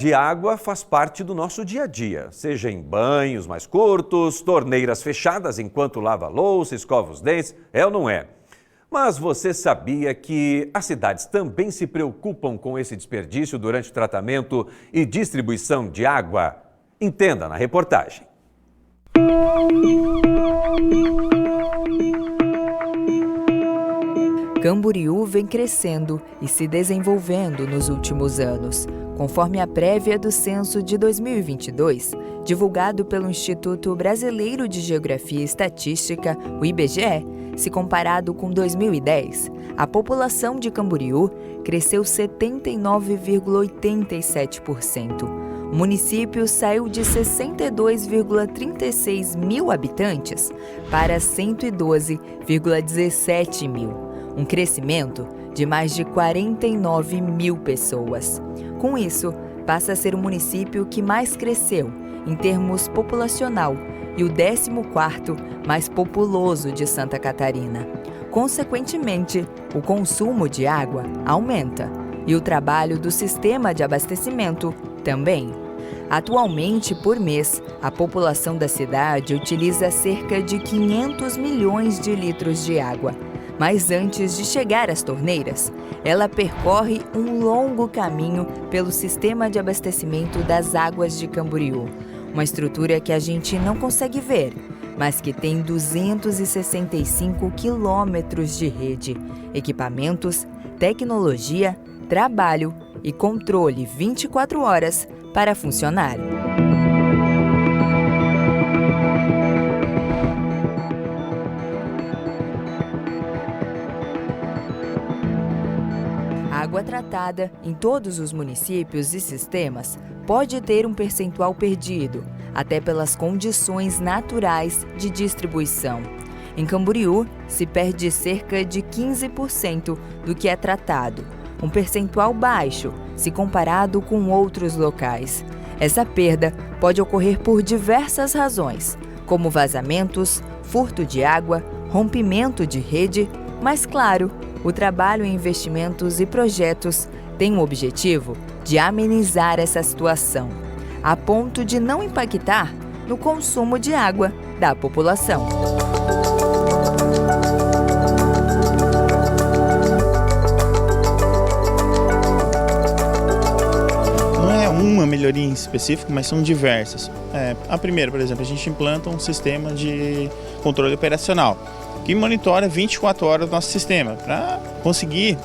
De água faz parte do nosso dia a dia, seja em banhos mais curtos, torneiras fechadas enquanto lava a louça, escova os dentes, é ou não é? Mas você sabia que as cidades também se preocupam com esse desperdício durante o tratamento e distribuição de água? Entenda na reportagem. Camboriú vem crescendo e se desenvolvendo nos últimos anos. Conforme a prévia do censo de 2022, divulgado pelo Instituto Brasileiro de Geografia e Estatística, o IBGE, se comparado com 2010, a população de Camboriú cresceu 79,87%. O município saiu de 62,36 mil habitantes para 112,17 mil. Um crescimento de mais de 49 mil pessoas. Com isso, passa a ser o município que mais cresceu em termos populacional e o 14º mais populoso de Santa Catarina. Consequentemente, o consumo de água aumenta e o trabalho do sistema de abastecimento também. Atualmente, por mês, a população da cidade utiliza cerca de 500 milhões de litros de água. Mas antes de chegar às torneiras, ela percorre um longo caminho pelo sistema de abastecimento das águas de Camboriú. Uma estrutura que a gente não consegue ver, mas que tem 265 quilômetros de rede, equipamentos, tecnologia, trabalho e controle 24 horas para funcionar. A água tratada em todos os municípios e sistemas pode ter um percentual perdido, até pelas condições naturais de distribuição. Em Camboriú, se perde cerca de 15% do que é tratado, um percentual baixo se comparado com outros locais. Essa perda pode ocorrer por diversas razões, como vazamentos, furto de água, rompimento de rede, mas claro, o trabalho em investimentos e projetos tem o objetivo de amenizar essa situação, a ponto de não impactar no consumo de água da população. Não é uma melhoria em específico, mas são diversas. A primeira, por exemplo, a gente implanta um sistema de controle operacional que monitora 24 horas o nosso sistema, para conseguir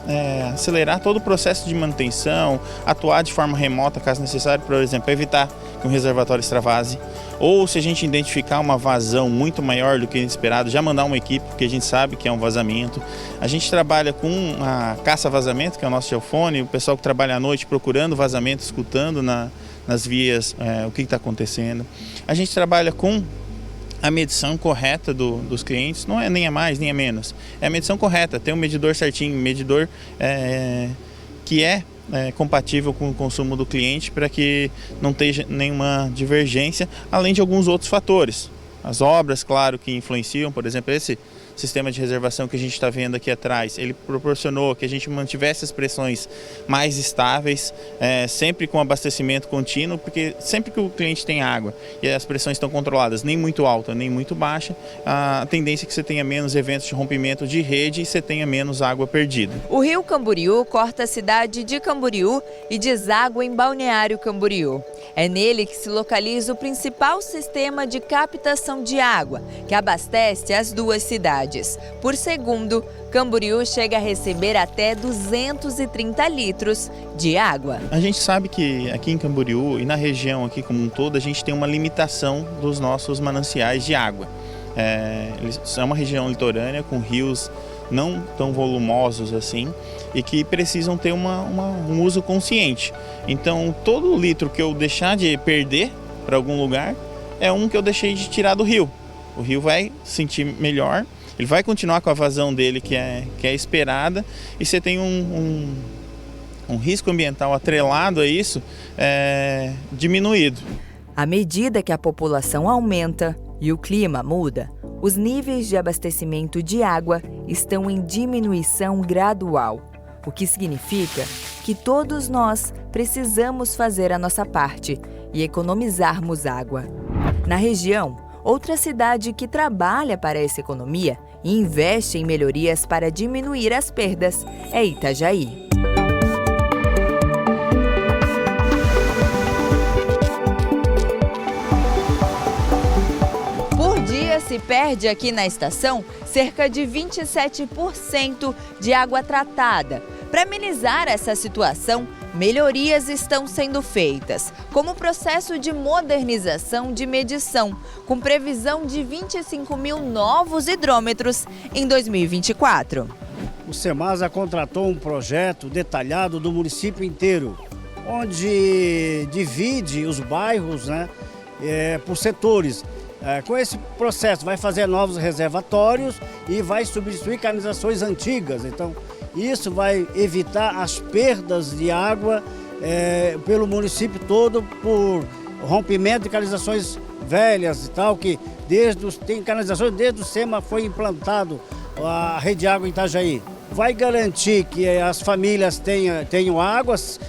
acelerar todo o processo de manutenção, atuar de forma remota, caso necessário, por exemplo, evitar que um reservatório extravase, ou se a gente identificar uma vazão muito maior do que esperado, já mandar uma equipe, porque a gente sabe que é um vazamento. A gente trabalha com a caça-vazamento, que é o nosso geofone, o pessoal que trabalha à noite procurando vazamento, escutando nas vias o que está acontecendo. A gente trabalha com a medição correta dos clientes, não é nem a mais nem a menos, é a medição correta, tem um medidor certinho, um medidor que é compatível com o consumo do cliente para que não tenha nenhuma divergência, além de alguns outros fatores. As obras, claro, que influenciam, por exemplo, esse sistema de reservação que a gente está vendo aqui atrás, ele proporcionou que a gente mantivesse as pressões mais estáveis, sempre com abastecimento contínuo, porque sempre que o cliente tem água e as pressões estão controladas, nem muito alta, nem muito baixa, a tendência é que você tenha menos eventos de rompimento de rede e você tenha menos água perdida. O rio Camboriú corta a cidade de Camboriú e deságua em Balneário Camboriú. É nele que se localiza o principal sistema de captação de água, que abastece as duas cidades. Por segundo, Camboriú chega a receber até 230 litros de água. A gente sabe que aqui em Camboriú e na região aqui como um todo, a gente tem uma limitação dos nossos mananciais de água. É uma região litorânea com rios não tão volumosos assim e que precisam ter um uso consciente. Então, todo litro que eu deixar de perder para algum lugar é um que eu deixei de tirar do rio. O rio vai sentir melhor, ele vai continuar com a vazão dele que é esperada e você tem um risco ambiental atrelado a isso diminuído. À medida que a população aumenta e o clima muda, os níveis de abastecimento de água estão em diminuição gradual. o que significa que todos nós precisamos fazer a nossa parte e economizarmos água. Na região, outra cidade que trabalha para essa economia e investe em melhorias para diminuir as perdas é Itajaí. Por dia se perde aqui na estação cerca de 27% de água tratada. Para amenizar essa situação, melhorias estão sendo feitas, como o processo de modernização de medição, com previsão de 25 mil novos hidrômetros em 2024. O Semasa contratou um projeto detalhado do município inteiro, onde divide os bairros, por setores. Com esse processo vai fazer novos reservatórios e vai substituir canalizações antigas. Então, isso vai evitar as perdas de água pelo município todo por rompimento de canalizações velhas e tal, que tem canalizações desde o SEMA foi implantado a rede de água em Itajaí. Vai garantir que as famílias tenham águas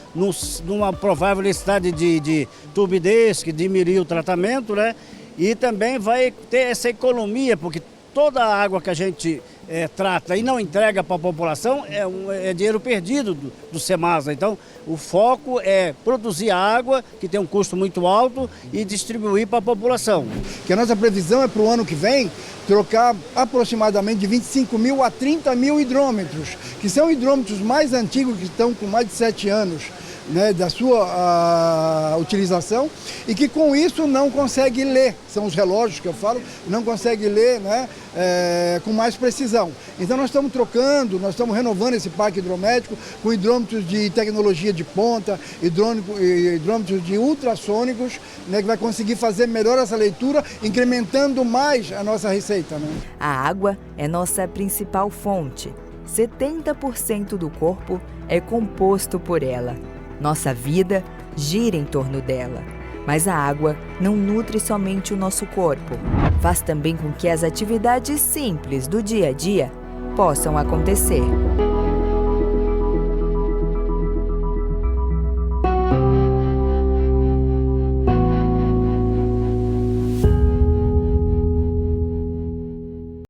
numa provável necessidade de turbidez, que diminuir o tratamento, E também vai ter essa economia, porque toda a água que a gente trata e não entrega para a população é dinheiro perdido do Semasa. Então, o foco é produzir água, que tem um custo muito alto, e distribuir para a população. Que a nossa previsão é para o ano que vem trocar aproximadamente de 25 mil a 30 mil hidrômetros, que são hidrômetros mais antigos, que estão com mais de 7 anos. Da sua utilização, e que com isso não consegue ler, são os relógios que eu falo, não consegue ler com mais precisão. Então nós estamos trocando, nós estamos renovando esse parque hidrométrico com hidrômetros de tecnologia de ponta, hidrômetros de ultrassônicos, que vai conseguir fazer melhor essa leitura, incrementando mais a nossa receita. A água é nossa principal fonte. 70% do corpo é composto por ela. Nossa vida gira em torno dela. Mas a água não nutre somente o nosso corpo. Faz também com que as atividades simples do dia a dia possam acontecer.